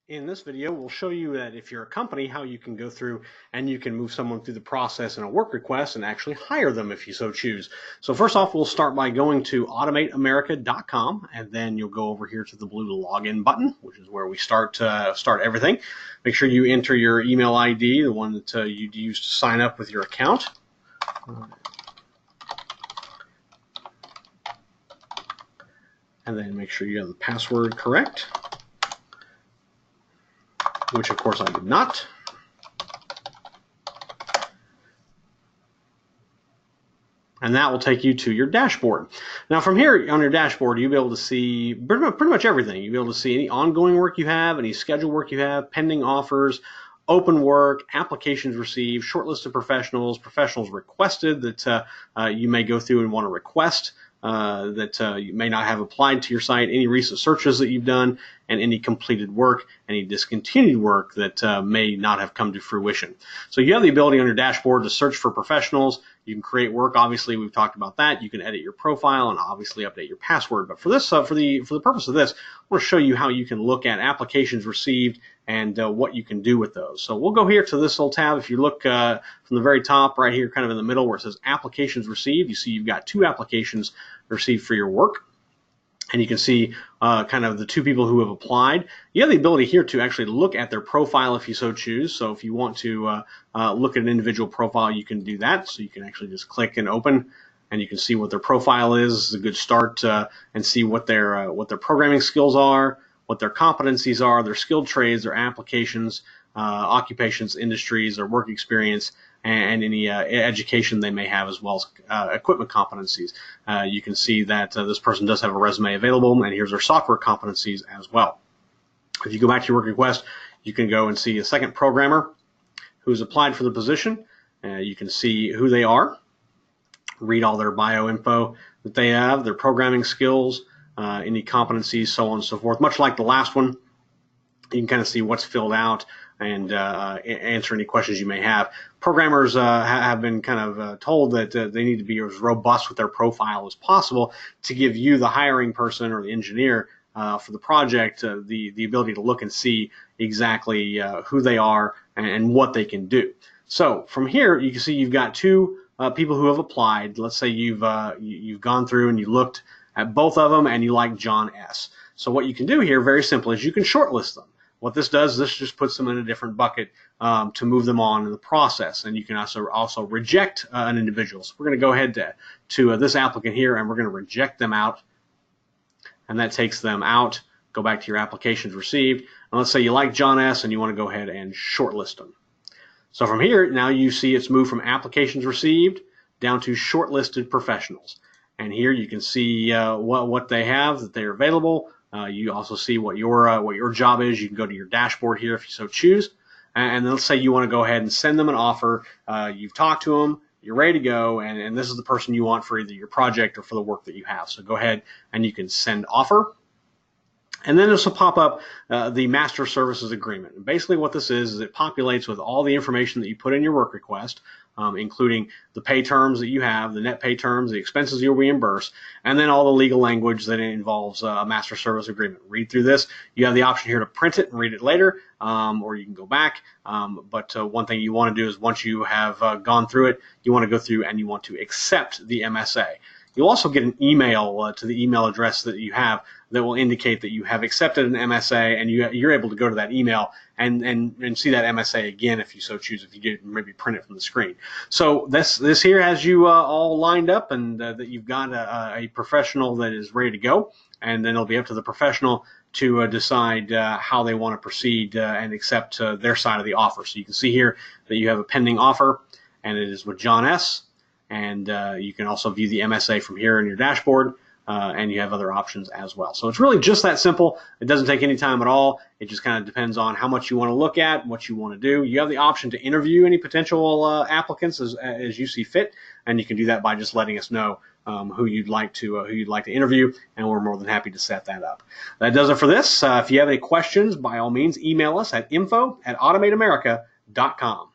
In this video, we'll show you that if you're a company, how you can go through and you can move someone through the process in a work request and actually hire them if you so choose. So first off, we'll start by going to automateamerica.com, and then you'll go over here to the blue login button, which is where we start everything. Make sure you enter your email ID, the one that you'd use to sign up with your account. And then make sure you have the password correct, which of course I did not. And that will take you to your dashboard. Now from here on your dashboard, you'll be able to see pretty much everything. You'll be able to see any ongoing work you have, any scheduled work you have, pending offers, open work, applications received, shortlisted professionals, professionals requested that you may go through and want to request that you may not have applied to your site, any recent searches that you've done, and any completed work, any discontinued work that may not have come to fruition. So you have the ability on your dashboard to search for professionals. You can create work. Obviously, we've talked about that. You can edit your profile and obviously update your password. But for this, for the purpose of this, I want to show you how you can look at applications received and what you can do with those. So we'll go here to this little tab. If you look from the very top right here, kind of in the middle where it says applications received, you see you've got 2 applications received for your work. And you can see kind of the 2 people who have applied. You have the ability here to actually look at their profile if you so choose. So if you want to look at an individual profile, you can do that. So you can actually just click and open, and you can see what their profile is. It's a good start and see what their programming skills are, what their competencies are, their skilled trades, their applications, occupations, industries, their work experience, and any education they may have, as well as equipment competencies. You can see that this person does have a resume available, and here's their software competencies as well. If you go back to your work request, you can go and see a second programmer who's applied for the position. You can see who they are, read all their bio info that they have, their programming skills, any competencies, so on and so forth. Much like the last one, you can kind of see what's filled out and answer any questions you may have. Programmers have been kind of told that they need to be as robust with their profile as possible to give you, the hiring person or the engineer for the project, the ability to look and see exactly who they are and what they can do. So from here, you can see you've got 2 people who have applied. Let's say you've gone through and you looked at both of them and you like John S. So what you can do here, very simple, is you can shortlist them. What this does, this just puts them in a different bucket to move them on in the process, and you can also reject an individual. So we're going to go ahead to this applicant here, and we're going to reject them out, and that takes them out. Go back to your applications received, and let's say you like John S. and you want to go ahead and shortlist them. So from here, now you see it's moved from applications received down to shortlisted professionals, and here you can see what they have, that they're available. You also see what your job is. You can go to your dashboard here if you so choose. And then let's say you want to go ahead and send them an offer. You've talked to them, you're ready to go, and this is the person you want for either your project or for the work that you have. So go ahead and you can send offer. And then this will pop up the master services agreement. And basically what this is it populates with all the information that you put in your work request, including the pay terms that you have, the net pay terms, the expenses you'll reimburse, and then all the legal language that involves a master service agreement. Read through this. You have the option here to print it and read it later, or you can go back. But one thing you want to do is once you have gone through it, you want to go through and you want to accept the MSA. You'll also get an email to the email address that you have that will indicate that you have accepted an MSA, and you're able to go to that email and see that MSA again if you so choose, if you did maybe print it from the screen. So this here has you all lined up, and that you've got a professional that is ready to go, and then it'll be up to the professional to decide how they want to proceed and accept their side of the offer. So you can see here that you have a pending offer, and it is with John S. And you can also view the MSA from here in your dashboard, and you have other options as well. So it's really just that simple. It doesn't take any time at all. It just kind of depends on how much you want to look at, what you want to do. You have the option to interview any potential applicants as you see fit, and you can do that by just letting us know who you'd like to interview, and we're more than happy to set that up. That does it for this. If you have any questions, by all means, email us at info@automateamerica.com.